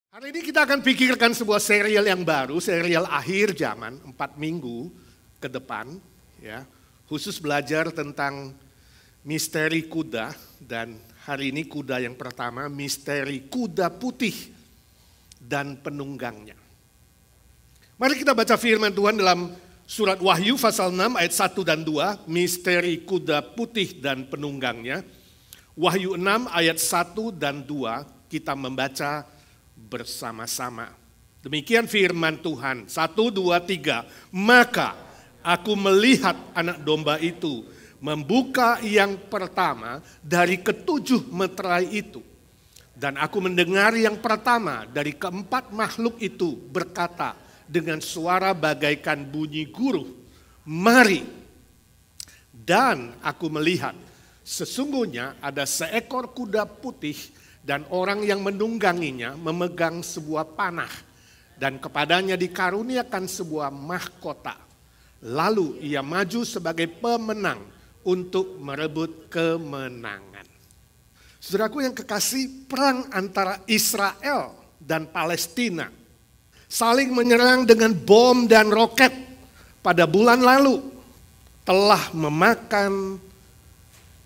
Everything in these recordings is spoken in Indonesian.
Hari ini kita akan pikirkan sebuah serial yang baru, serial akhir zaman, 4 minggu ke depan. Ya, khusus belajar tentang misteri kuda, dan hari ini kuda yang pertama, misteri kuda putih dan penunggangnya. Mari kita baca firman Tuhan dalam surat Wahyu pasal 6 ayat 1 dan 2, misteri kuda putih dan penunggangnya. Wahyu 6 ayat 1 dan 2 kita membaca bersama-sama. Demikian firman Tuhan. 1, 2, 3. Maka aku melihat anak domba itu membuka yang pertama dari ketujuh meterai itu. Dan aku mendengar yang pertama dari keempat makhluk itu berkata dengan suara bagaikan bunyi guruh, mari. Dan aku melihat sesungguhnya ada seekor kuda putih dan orang yang menungganginya memegang sebuah panah dan kepadanya dikaruniakan sebuah mahkota. Lalu ia maju sebagai pemenang untuk merebut kemenangan. Saudaraku yang kekasih, perang antara Israel dan Palestina saling menyerang dengan bom dan roket pada bulan lalu telah memakan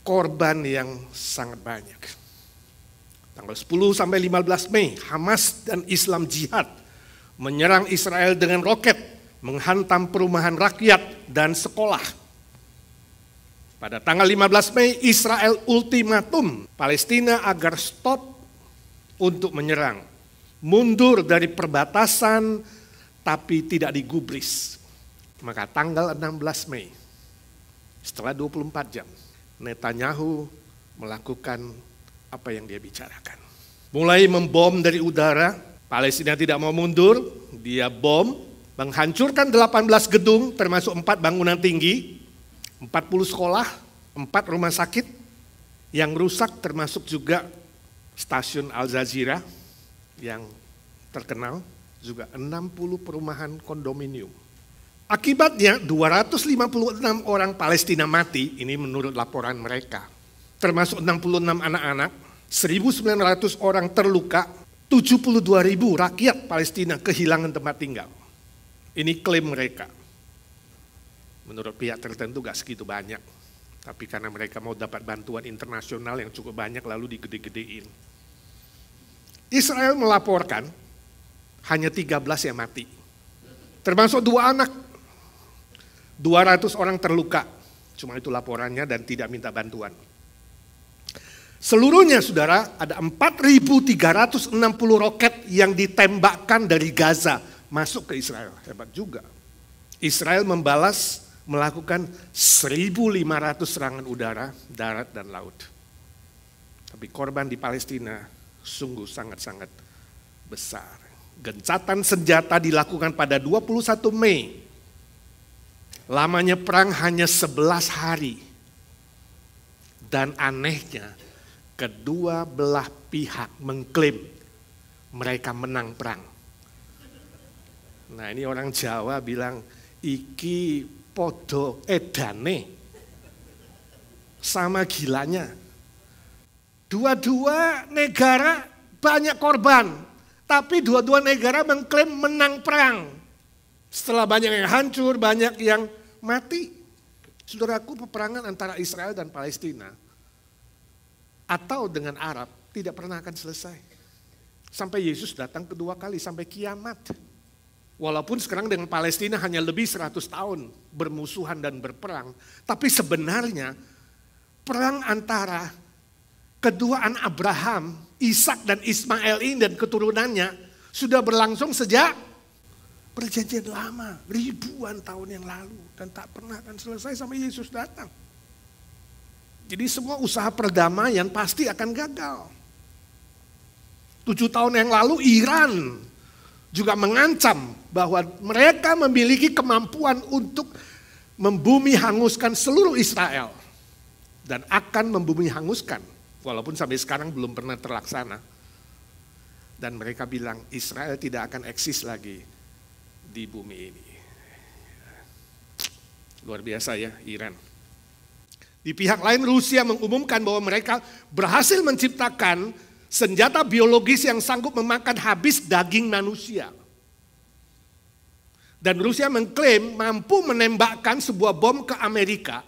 korban yang sangat banyak. Tanggal 10 sampai 15 Mei, Hamas dan Islam Jihad menyerang Israel dengan roket, menghantam perumahan rakyat dan sekolah. Pada tanggal 15 Mei, Israel ultimatum Palestina agar stop untuk menyerang, mundur dari perbatasan tapi tidak digubris. Maka tanggal 16 Mei, setelah 24 jam, Netanyahu melakukan apa yang dia bicarakan. Mulai membom dari udara, Palestina tidak mau mundur, dia bom, menghancurkan 18 gedung termasuk 4 bangunan tinggi, 40 sekolah, 4 rumah sakit yang rusak termasuk juga stasiun Al Jazeera yang terkenal, juga 60 perumahan kondominium. Akibatnya 256 orang Palestina mati, ini menurut laporan mereka. Termasuk 66 anak-anak, 1.900 orang terluka, 72.000 rakyat Palestina kehilangan tempat tinggal. Ini klaim mereka. Menurut pihak tertentu gak segitu banyak. Tapi karena mereka mau dapat bantuan internasional yang cukup banyak lalu digede-gedein. Israel melaporkan hanya 13 yang mati. Termasuk 2 anak. 200 orang terluka. Cuma itu laporannya dan tidak minta bantuan. Seluruhnya saudara ada 4.360 roket yang ditembakkan dari Gaza masuk ke Israel. Hebat juga. Israel membalas melakukan 1.500 serangan udara, darat dan laut. Tapi korban di Palestina sungguh sangat-sangat besar. Gencatan senjata dilakukan pada 21 Mei. Lamanya perang hanya 11 hari. Dan anehnya kedua belah pihak mengklaim mereka menang perang. Nah ini orang Jawa bilang, iki podo edane, sama gilanya. Dua-dua negara banyak korban, tapi dua-dua negara mengklaim menang perang. Setelah banyak yang hancur, banyak yang mati. Saudaraku, peperangan antara Israel dan Palestina atau dengan Arab tidak pernah akan selesai. Sampai Yesus datang kedua kali, sampai kiamat. Walaupun sekarang dengan Palestina hanya lebih 100 tahun bermusuhan dan berperang. Tapi sebenarnya perang antara kedua anak Abraham, Ishak dan Ismail ini dan keturunannya sudah berlangsung sejak perjanjian lama, ribuan tahun yang lalu. Dan tak pernah akan selesai sampai Yesus datang. Jadi semua usaha perdamaian pasti akan gagal. 7 tahun yang lalu Iran juga mengancam bahwa mereka memiliki kemampuan untuk membumi hanguskan seluruh Israel. Dan akan membumi hanguskan, walaupun sampai sekarang belum pernah terlaksana. Dan mereka bilang Israel tidak akan eksis lagi di bumi ini. Luar biasa ya Iran. Di pihak lain Rusia mengumumkan bahwa mereka berhasil menciptakan senjata biologis yang sanggup memakan habis daging manusia. Dan Rusia mengklaim mampu menembakkan sebuah bom ke Amerika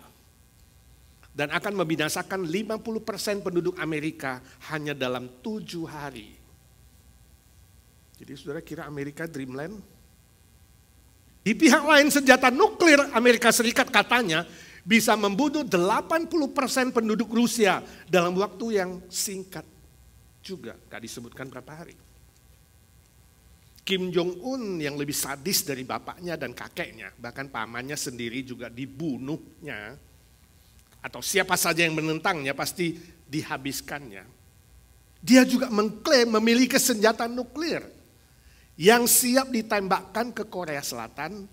dan akan membinasakan 50% penduduk Amerika hanya dalam 7 hari. Jadi saudara kira Amerika dreamland? Di pihak lain senjata nuklir Amerika Serikat katanya bisa membunuh 80% penduduk Rusia dalam waktu yang singkat juga. Gak disebutkan berapa hari. Kim Jong-un yang lebih sadis dari bapaknya dan kakeknya, bahkan pamannya sendiri juga dibunuhnya, atau siapa saja yang menentangnya pasti dihabiskannya. Dia juga mengklaim memiliki senjata nuklir yang siap ditembakkan ke Korea Selatan,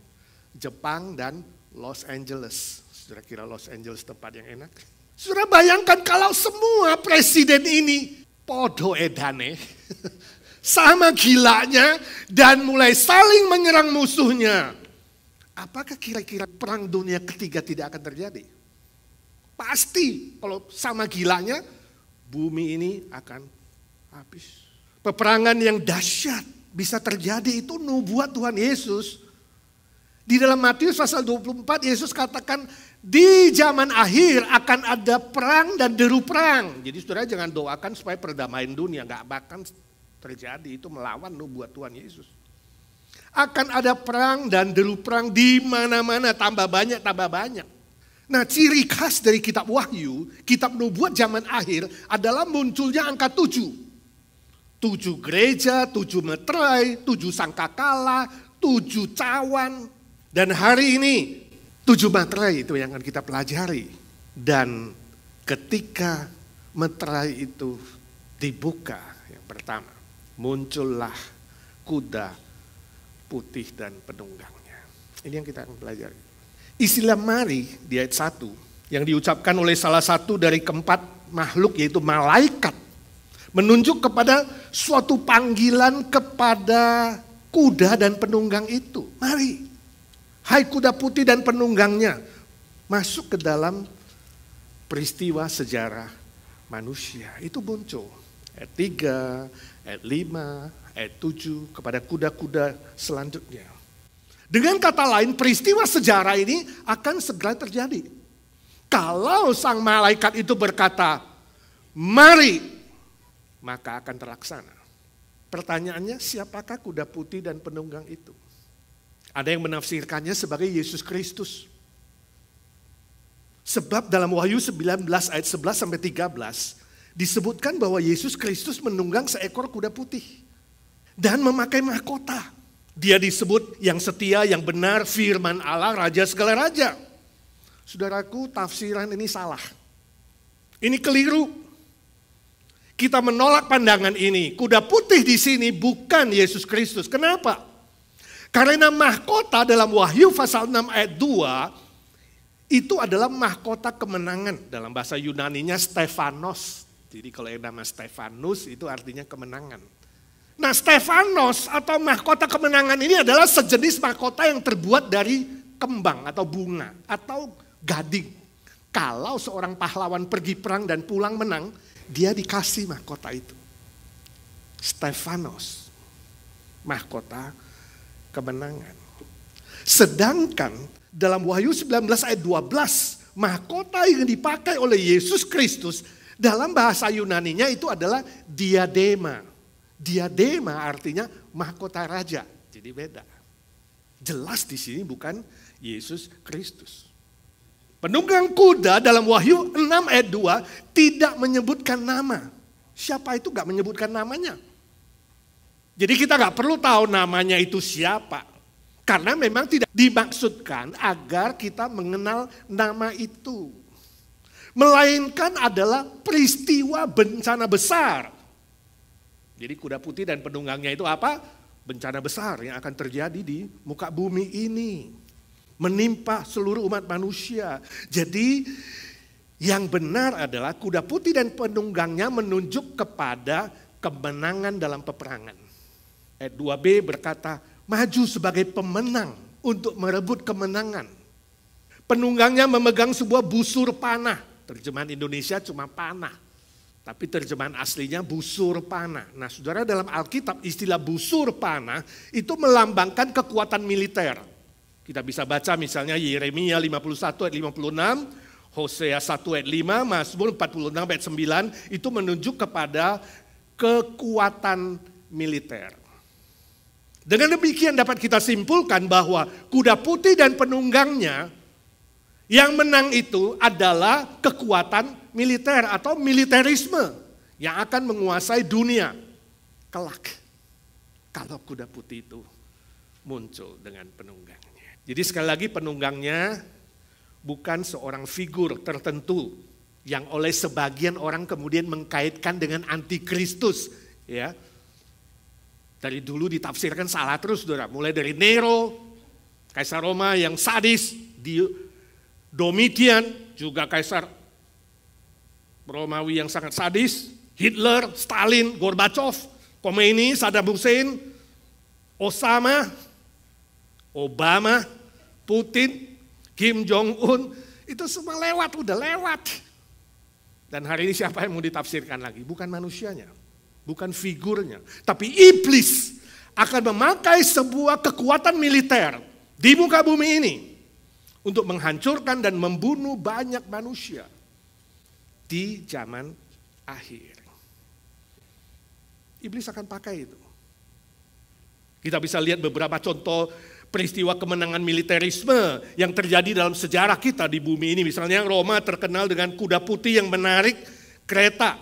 Jepang, dan Los Angeles. Saudara kira Los Angeles tempat yang enak? Saudara bayangkan kalau semua presiden ini podo edane, sama gilanya dan mulai saling menyerang musuhnya. Apakah kira-kira perang dunia ketiga tidak akan terjadi? Pasti kalau sama gilanya bumi ini akan habis. Peperangan yang dahsyat bisa terjadi itu nubuat Tuhan Yesus. Di dalam Matius pasal 24 Yesus katakan di zaman akhir akan ada perang dan deru perang. Jadi saudara jangan doakan supaya perdamaian dunia, gak bakal terjadi, itu melawan nubuat Tuhan Yesus. Akan ada perang dan deru perang di mana-mana, tambah banyak. Nah, ciri khas dari kitab Wahyu, kitab nubuat zaman akhir adalah munculnya angka 7. 7 gereja, 7 meterai, 7 sangkakala, 7 cawan. Dan hari ini 7 materai itu yang akan kita pelajari. Dan ketika materai itu dibuka yang pertama, muncullah kuda putih dan penunggangnya. Ini yang kita akan pelajari. Istilah mari di ayat 1 yang diucapkan oleh salah satu dari keempat makhluk yaitu malaikat menunjuk kepada suatu panggilan kepada kuda dan penunggang itu. Mari. Hai kuda putih dan penunggangnya, masuk ke dalam peristiwa sejarah manusia. Itu muncul. Ayat 3, ayat 5, ayat 7 kepada kuda-kuda selanjutnya. Dengan kata lain peristiwa sejarah ini akan segera terjadi. Kalau sang malaikat itu berkata, mari, maka akan terlaksana. Pertanyaannya siapakah kuda putih dan penunggang itu? Ada yang menafsirkannya sebagai Yesus Kristus. Sebab dalam Wahyu 19 ayat 11 sampai 13 disebutkan bahwa Yesus Kristus menunggang seekor kuda putih dan memakai mahkota. Dia disebut yang setia, yang benar, firman Allah, raja segala raja. Saudaraku, tafsiran ini salah. Ini keliru. Kita menolak pandangan ini. Kuda putih di sini bukan Yesus Kristus. Kenapa? Karena mahkota dalam Wahyu pasal 6 ayat 2 itu adalah mahkota kemenangan. Dalam bahasa Yunaninya Stefanos. Jadi kalau yang nama Stefanus itu artinya kemenangan. Nah, Stefanos atau mahkota kemenangan ini adalah sejenis mahkota yang terbuat dari kembang atau bunga atau gading. Kalau seorang pahlawan pergi perang dan pulang menang, dia dikasih mahkota itu. Stefanos, mahkota kemenangan. Sedangkan dalam Wahyu 19 ayat 12, mahkota yang dipakai oleh Yesus Kristus dalam bahasa Yunaninya itu adalah diadema. Diadema artinya mahkota raja. Jadi beda. Jelas di sini bukan Yesus Kristus. Penunggang kuda dalam Wahyu 6 ayat 2 tidak menyebutkan nama. Siapa itu gak menyebutkan namanya. Jadi kita gak perlu tahu namanya itu siapa. Karena memang tidak dimaksudkan agar kita mengenal nama itu. Melainkan adalah peristiwa bencana besar. Jadi kuda putih dan penunggangnya itu apa? Bencana besar yang akan terjadi di muka bumi ini. Menimpa seluruh umat manusia. Jadi yang benar adalah kuda putih dan penunggangnya menunjuk kepada kemenangan dalam peperangan. Ayat 2b berkata, maju sebagai pemenang untuk merebut kemenangan. Penunggangnya memegang sebuah busur panah. Terjemahan Indonesia cuma panah. Tapi terjemahan aslinya busur panah. Nah saudara, dalam Alkitab istilah busur panah itu melambangkan kekuatan militer. Kita bisa baca misalnya Yeremia 51 ayat 56, Hosea 1 ayat 5, Mazmur 46 ayat 9, itu menunjuk kepada kekuatan militer. Dengan demikian dapat kita simpulkan bahwa kuda putih dan penunggangnya yang menang itu adalah kekuatan militer atau militerisme yang akan menguasai dunia kelak kalau kuda putih itu muncul dengan penunggangnya. Jadi sekali lagi, penunggangnya bukan seorang figur tertentu yang oleh sebagian orang kemudian mengkaitkan dengan antikristus, ya. Dari dulu ditafsirkan salah terus, saudara. Mulai dari Nero, kaisar Roma yang sadis, Domitian juga kaisar Romawi yang sangat sadis, Hitler, Stalin, Gorbachev, Khomeini, Saddam Hussein, Osama, Obama, Putin, Kim Jong-un, itu semua lewat, udah lewat. Dan hari ini siapa yang mau ditafsirkan lagi? Bukan manusianya, bukan figurnya, tapi iblis akan memakai sebuah kekuatan militer di muka bumi ini untuk menghancurkan dan membunuh banyak manusia di zaman akhir. Iblis akan pakai itu. Kita bisa lihat beberapa contoh peristiwa kemenangan militerisme yang terjadi dalam sejarah kita di bumi ini. Misalnya Roma terkenal dengan kuda putih yang menarik kereta.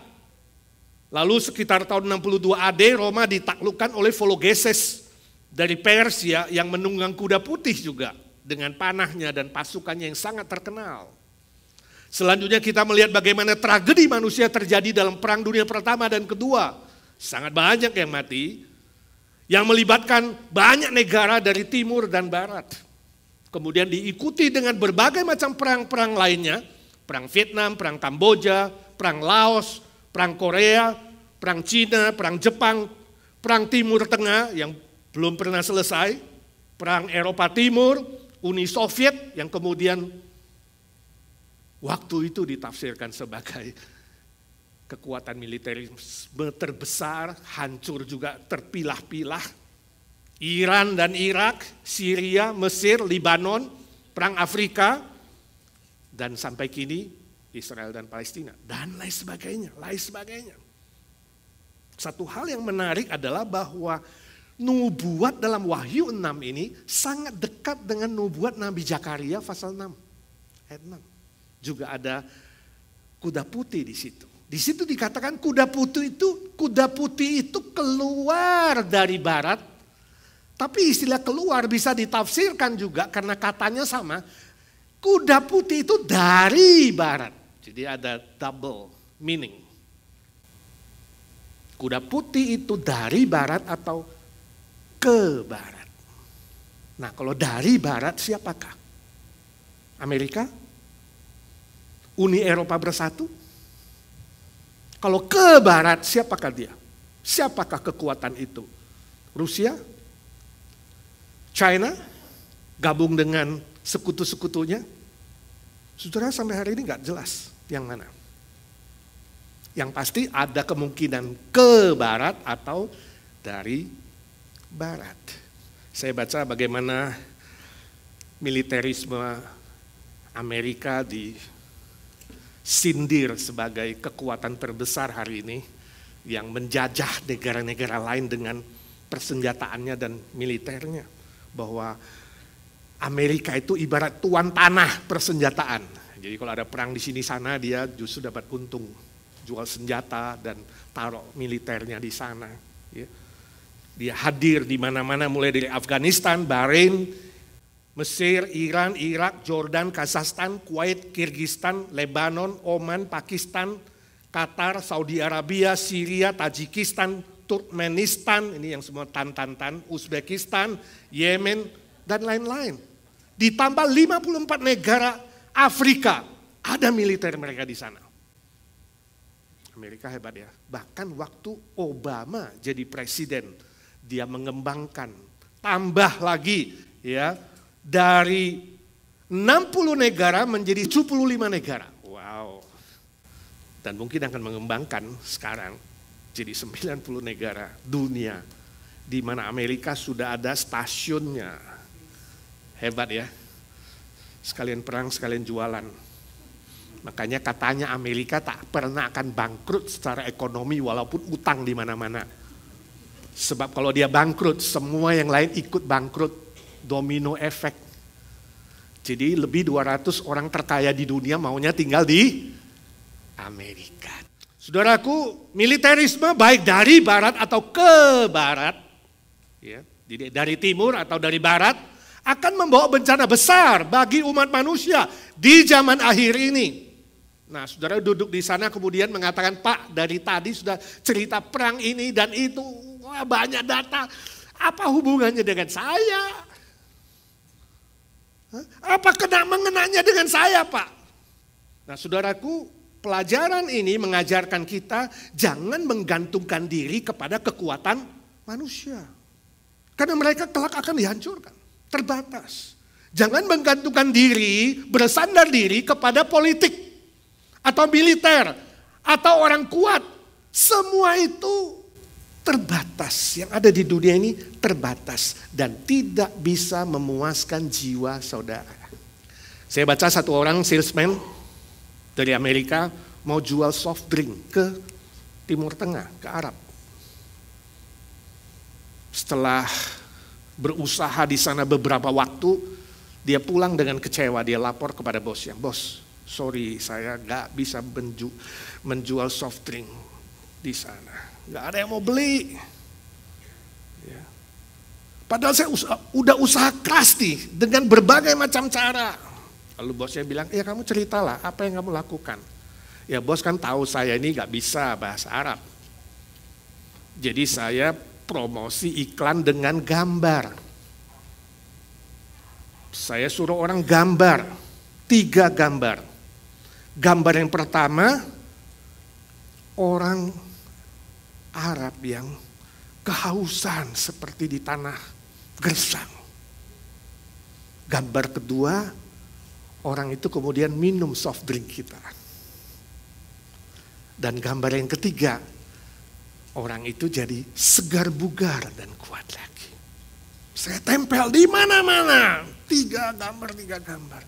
Lalu sekitar tahun 62 AD Roma ditaklukkan oleh Vologeses dari Persia yang menunggang kuda putih juga dengan panahnya dan pasukannya yang sangat terkenal. Selanjutnya kita melihat bagaimana tragedi manusia terjadi dalam Perang Dunia Pertama dan Kedua. Sangat banyak yang mati, yang melibatkan banyak negara dari timur dan barat. Kemudian diikuti dengan berbagai macam perang-perang lainnya. Perang Vietnam, perang Kamboja, perang Laos, perang Korea, perang Cina, perang Jepang, perang Timur Tengah yang belum pernah selesai, perang Eropa Timur, Uni Soviet yang kemudian waktu itu ditafsirkan sebagai kekuatan militerisme terbesar, hancur juga terpilah-pilah. Iran dan Irak, Syria, Mesir, Libanon, perang Afrika, dan sampai kini Israel dan Palestina, dan lain sebagainya, lain sebagainya. Satu hal yang menarik adalah bahwa nubuat dalam Wahyu 6 ini sangat dekat dengan nubuat Nabi Zakaria pasal 6 ayat 6. Juga ada kuda putih di situ. Di situ dikatakan kuda putih itu keluar dari barat. Tapi istilah keluar bisa ditafsirkan juga karena katanya sama. Kuda putih itu dari barat. Jadi ada double meaning. Kuda putih itu dari barat atau ke barat. Nah, kalau dari barat siapakah? Amerika? Uni Eropa bersatu? Kalau ke barat siapakah dia? Siapakah kekuatan itu? Rusia? China? Gabung dengan sekutu-sekutunya? Saudara, sampai hari ini nggak jelas yang mana. Yang pasti ada kemungkinan ke barat atau dari barat. Saya baca bagaimana militerisme Amerika disindir sebagai kekuatan terbesar hari ini yang menjajah negara-negara lain dengan persenjataannya dan militernya. Bahwa Amerika itu ibarat tuan tanah persenjataan. Jadi kalau ada perang di sini sana dia justru dapat untung, jual senjata dan taruh militernya di sana. Ya. Dia hadir di mana-mana mulai dari Afghanistan, Bahrain, Mesir, Iran, Irak, Jordan, Kazakhstan, Kuwait, Kirgistan, Lebanon, Oman, Pakistan, Qatar, Saudi Arabia, Syria, Tajikistan, Turkmenistan, ini yang semua tan, Uzbekistan, Yemen, dan lain-lain. Ditambah 54 negara Afrika, ada militer mereka di sana. Amerika hebat ya, bahkan waktu Obama jadi presiden, dia mengembangkan, tambah lagi ya, dari 60 negara menjadi 75 negara. Wow. Dan mungkin akan mengembangkan sekarang jadi 90 negara dunia di mana Amerika sudah ada stasiunnya. Hebat ya. Sekalian perang, sekalian jualan. Makanya katanya Amerika tak pernah akan bangkrut secara ekonomi walaupun utang di mana-mana. Sebab kalau dia bangkrut, semua yang lain ikut bangkrut. Domino efek. Jadi lebih 200 orang terkaya di dunia maunya tinggal di Amerika. Saudaraku, militerisme baik dari barat atau ke barat, ya, jadi dari timur atau dari barat, akan membawa bencana besar bagi umat manusia di zaman akhir ini. Nah, saudara duduk di sana kemudian mengatakan, Pak, dari tadi sudah cerita perang ini dan itu, wah, banyak data. Apa hubungannya dengan saya? Apa mengenanya dengan saya, Pak? Nah, saudaraku, pelajaran ini mengajarkan kita jangan menggantungkan diri kepada kekuatan manusia. Karena mereka kelak akan dihancurkan, terbatas. Jangan menggantungkan diri, bersandar diri kepada politik atau militer atau orang kuat. Semua itu terbatas. Yang ada di dunia ini terbatas dan tidak bisa memuaskan jiwa saudara. Saya baca satu orang salesman dari Amerika mau jual soft drink ke Timur Tengah, ke Arab. Setelah berusaha di sana beberapa waktu, dia pulang dengan kecewa, dia lapor kepada bosnya, bos, sorry saya gak bisa menjual soft drink di sana. Gak ada yang mau beli. Ya. Padahal saya udah usaha keras nih dengan berbagai macam cara. Lalu bosnya bilang, ya kamu ceritalah apa yang kamu lakukan. Ya bos kan tahu saya ini gak bisa bahasa Arab. Jadi saya promosi iklan dengan gambar. Saya suruh orang gambar, 3 gambar. Gambar yang pertama, orang Arab yang kehausan seperti di tanah gersang. Gambar kedua, orang itu kemudian minum soft drink kita. Dan gambar yang ketiga, orang itu jadi segar bugar dan kuat lagi. Saya tempel di mana-mana, 3 gambar.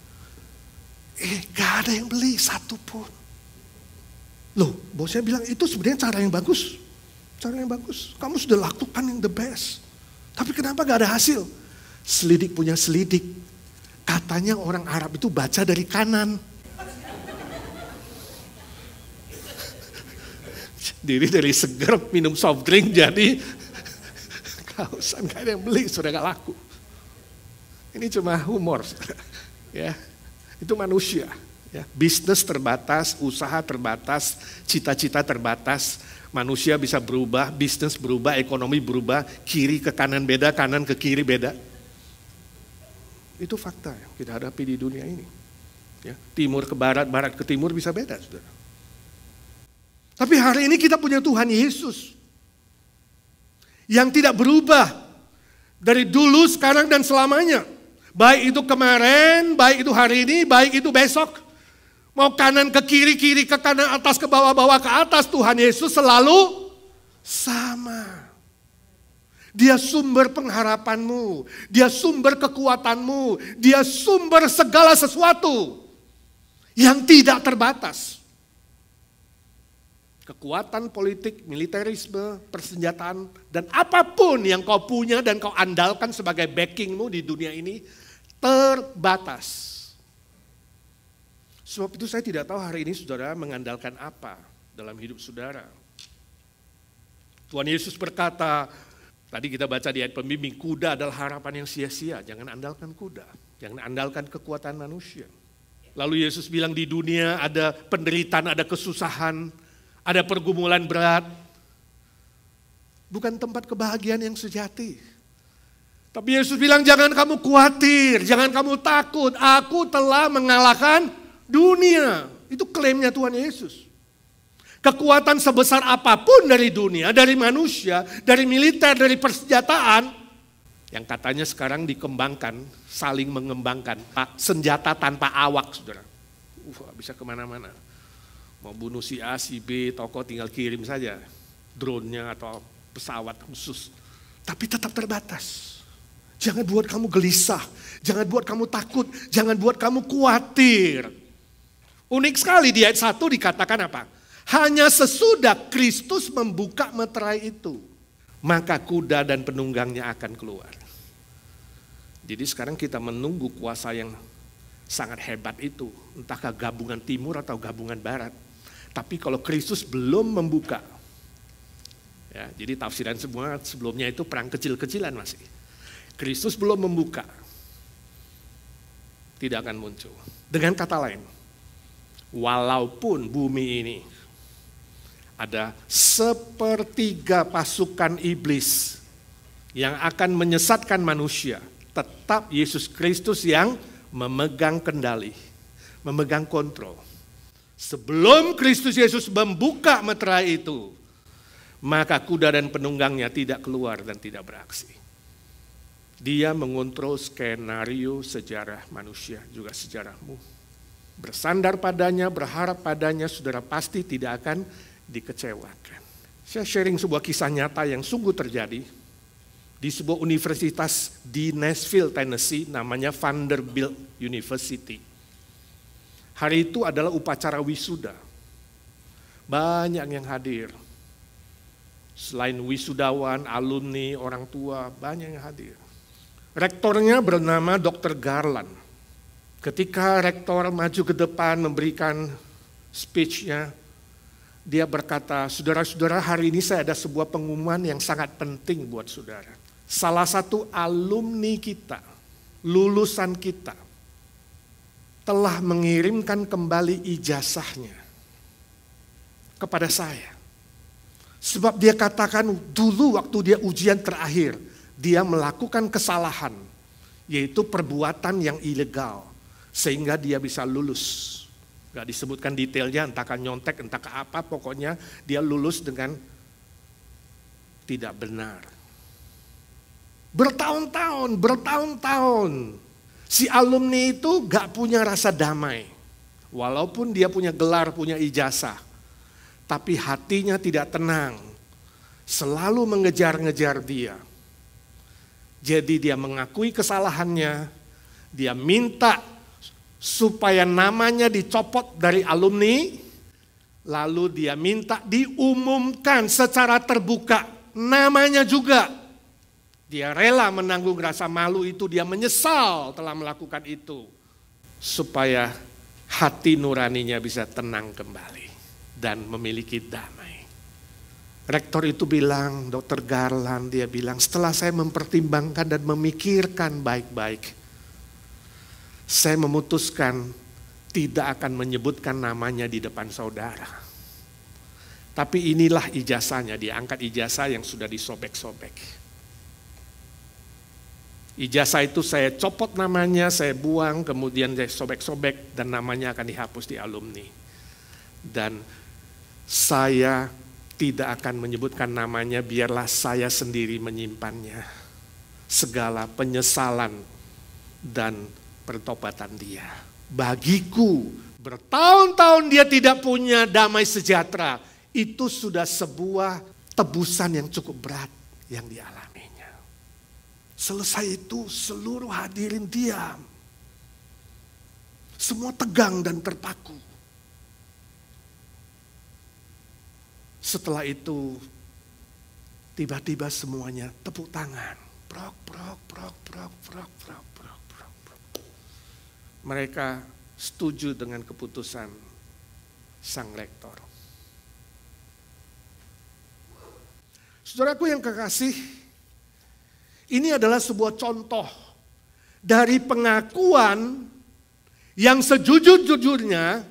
Gak ada yang beli satupun. Loh, bosnya bilang itu sebenarnya cara yang bagus. Cara yang bagus. Kamu sudah lakukan yang the best. Tapi kenapa gak ada hasil? Selidik punya selidik. Katanya orang Arab itu baca dari kanan. Diri dari seger minum soft drink jadi kausan, gak ada yang beli, sudah gak laku. Ini cuma humor. Ya, itu manusia. Ya, bisnis terbatas, usaha terbatas, cita-cita terbatas. Manusia bisa berubah, bisnis berubah, ekonomi berubah, kiri ke kanan beda, kanan ke kiri beda. Itu fakta yang kita hadapi di dunia ini. Ya, timur ke barat, barat ke timur bisa beda, saudara. Tapi hari ini kita punya Tuhan Yesus yang tidak berubah dari dulu, sekarang, dan selamanya. Baik itu kemarin, baik itu hari ini, baik itu besok. Mau kanan ke kiri, kiri ke kanan, atas ke bawah, bawah ke atas, Tuhan Yesus selalu sama. Dia sumber pengharapanmu, dia sumber kekuatanmu, dia sumber segala sesuatu yang tidak terbatas. Kekuatan politik, militerisme, persenjataan, dan apapun yang kau punya dan kau andalkan sebagai backingmu di dunia ini terbatas. Sebab itu saya tidak tahu hari ini saudara mengandalkan apa dalam hidup saudara. Tuhan Yesus berkata, tadi kita baca di ayat pembimbing, kuda adalah harapan yang sia-sia. Jangan andalkan kuda, jangan andalkan kekuatan manusia. Lalu Yesus bilang di dunia ada penderitaan, ada kesusahan, ada pergumulan berat. Bukan tempat kebahagiaan yang sejati. Tapi Yesus bilang jangan kamu khawatir, jangan kamu takut. Aku telah mengalahkan dunia. Itu klaimnya Tuhan Yesus. Kekuatan sebesar apapun dari dunia, dari manusia, dari militer, dari persenjataan, yang katanya sekarang dikembangkan, saling mengembangkan. Senjata tanpa awak, saudara. Bisa kemana-mana. Mau bunuh si A, si B, tokoh tinggal kirim saja drone-nya atau pesawat khusus. Tapi tetap terbatas. Jangan buat kamu gelisah, jangan buat kamu takut, jangan buat kamu khawatir. Unik sekali di ayat 1 dikatakan apa? Hanya sesudah Kristus membuka meterai itu, maka kuda dan penunggangnya akan keluar. Jadi sekarang kita menunggu kuasa yang sangat hebat itu, entahkah gabungan timur atau gabungan barat. Tapi kalau Kristus belum membuka, ya, jadi tafsiran semua sebelumnya itu perang kecil-kecilan masih. Kristus belum membuka, tidak akan muncul. Dengan kata lain, walaupun bumi ini ada sepertiga pasukan iblis yang akan menyesatkan manusia, tetap Yesus Kristus yang memegang kendali, memegang kontrol. Sebelum Kristus Yesus membuka meterai itu, maka kuda dan penunggangnya tidak keluar dan tidak beraksi. Dia mengontrol skenario sejarah manusia, juga sejarahmu. Bersandar padanya, berharap padanya, saudara pasti tidak akan dikecewakan. Saya sharing sebuah kisah nyata yang sungguh terjadi di sebuah universitas di Nashville, Tennessee, namanya Vanderbilt University. Hari itu adalah upacara wisuda. Banyak yang hadir. Selain wisudawan, alumni, orang tua, banyak yang hadir. Rektornya bernama Dr. Garland. Ketika rektor maju ke depan memberikan speech-nya, dia berkata, saudara-saudara, hari ini saya ada sebuah pengumuman yang sangat penting buat saudara. Salah satu alumni kita, lulusan kita, telah mengirimkan kembali ijazahnya kepada saya. Sebab dia katakan dulu waktu dia ujian terakhir, dia melakukan kesalahan, yaitu perbuatan yang ilegal, sehingga dia bisa lulus. Gak disebutkan detailnya, entahkah nyontek, entahkah apa, pokoknya dia lulus dengan tidak benar. Bertahun-tahun, si alumni itu gak punya rasa damai. Walaupun dia punya gelar, punya ijazah, tapi hatinya tidak tenang. Selalu mengejar-ngejar dia. Jadi dia mengakui kesalahannya, dia minta supaya namanya dicopot dari alumni, lalu dia minta diumumkan secara terbuka namanya juga. Dia rela menanggung rasa malu itu, dia menyesal telah melakukan itu, supaya hati nuraninya bisa tenang kembali dan memiliki damai. Rektor itu bilang, Dr. Garland, dia bilang, setelah saya mempertimbangkan dan memikirkan baik-baik, saya memutuskan tidak akan menyebutkan namanya di depan saudara. Tapi inilah ijazahnya, dia angkat ijazah yang sudah disobek-sobek. Ijazah itu saya copot namanya, saya buang, kemudian saya sobek-sobek dan namanya akan dihapus di alumni. Dan saya tidak akan menyebutkan namanya, biarlah saya sendiri menyimpannya. Segala penyesalan dan pertobatan dia. Bagiku, bertahun-tahun dia tidak punya damai sejahtera. Itu sudah sebuah tebusan yang cukup berat yang dialaminya. Selesai itu seluruh hadirin diam. Semua tegang dan terpaku. Setelah itu tiba-tiba semuanya tepuk tangan. Prok, prok, prok, prok, prok, prok, prok, prok, prok. Mereka setuju dengan keputusan sang rektor. Saudaraku yang kekasih, ini adalah sebuah contoh dari pengakuan yang sejujur-jujurnya,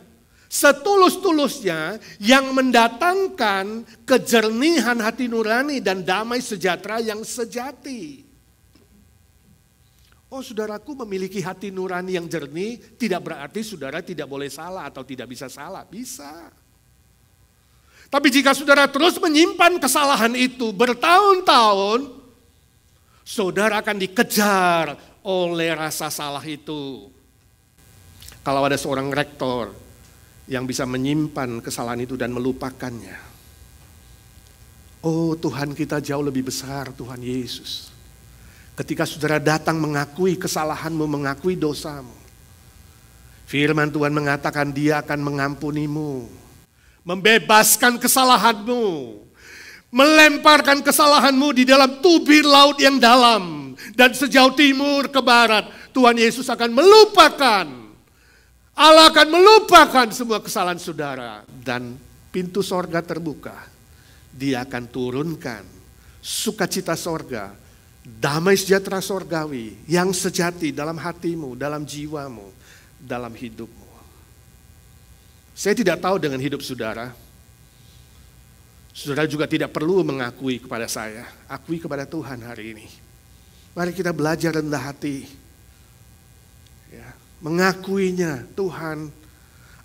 setulus-tulusnya, yang mendatangkan kejernihan hati nurani dan damai sejahtera yang sejati. Oh, saudaraku, memiliki hati nurani yang jernih tidak berarti saudara tidak boleh salah atau tidak bisa salah. Bisa. Tapi jika saudara terus menyimpan kesalahan itu bertahun-tahun, saudara akan dikejar oleh rasa salah itu. Kalau ada seorang rektor yang bisa menyimpan kesalahan itu dan melupakannya. Oh, Tuhan kita jauh lebih besar, Tuhan Yesus. Ketika saudara datang mengakui kesalahanmu, mengakui dosamu, firman Tuhan mengatakan Dia akan mengampunimu, membebaskan kesalahanmu, melemparkan kesalahanmu di dalam tubir laut yang dalam, dan sejauh timur ke barat Tuhan Yesus akan melupakan, Allah akan melupakan semua kesalahan saudara, dan pintu sorga terbuka. Dia akan turunkan sukacita sorga, damai sejahtera sorgawi yang sejati dalam hatimu, dalam jiwamu, dalam hidupmu. Saya tidak tahu dengan hidup saudara. Saudara juga tidak perlu mengakui kepada saya, akui kepada Tuhan hari ini. Mari kita belajar rendah hati. Ya, mengakuinya, Tuhan,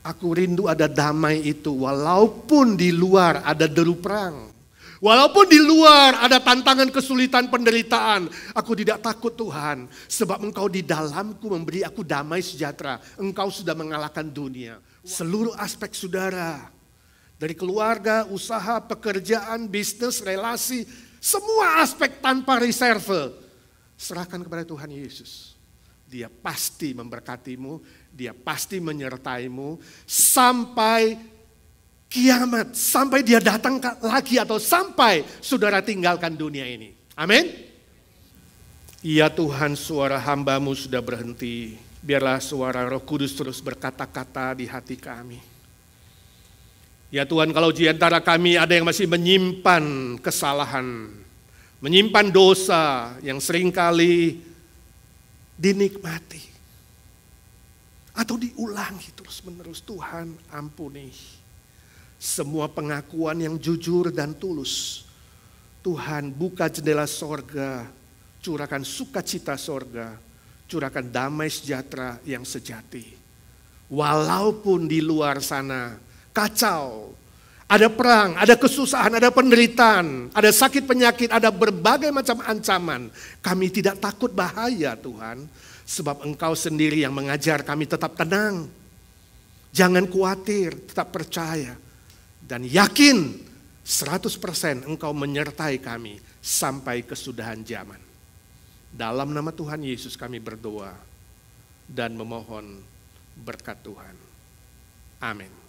aku rindu ada damai itu walaupun di luar ada deru perang. Walaupun di luar ada tantangan, kesulitan, penderitaan, aku tidak takut Tuhan. Sebab Engkau di dalamku memberi aku damai sejahtera. Engkau sudah mengalahkan dunia. Seluruh aspek saudara, dari keluarga, usaha, pekerjaan, bisnis, relasi, semua aspek tanpa reserve, serahkan kepada Tuhan Yesus. Dia pasti memberkatimu, Dia pasti menyertaimu sampai kiamat, sampai Dia datang lagi atau sampai saudara tinggalkan dunia ini. Amin. Ya Tuhan, suara hamba-Mu sudah berhenti. Biarlah suara Roh Kudus terus berkata-kata di hati kami. Ya Tuhan, kalau di antara kami ada yang masih menyimpan kesalahan, menyimpan dosa yang seringkali dinikmati atau diulangi terus-menerus, Tuhan ampuni. Semua pengakuan yang jujur dan tulus, Tuhan buka jendela sorga, curahkan sukacita sorga, curahkan damai sejahtera yang sejati. Walaupun di luar sana kacau, ada perang, ada kesusahan, ada penderitaan, ada sakit penyakit, ada berbagai macam ancaman, kami tidak takut bahaya Tuhan, sebab Engkau sendiri yang mengajar kami tetap tenang. Jangan khawatir, tetap percaya. Dan yakin 100% Engkau menyertai kami sampai kesudahan zaman. Dalam nama Tuhan Yesus kami berdoa dan memohon berkat Tuhan. Amin.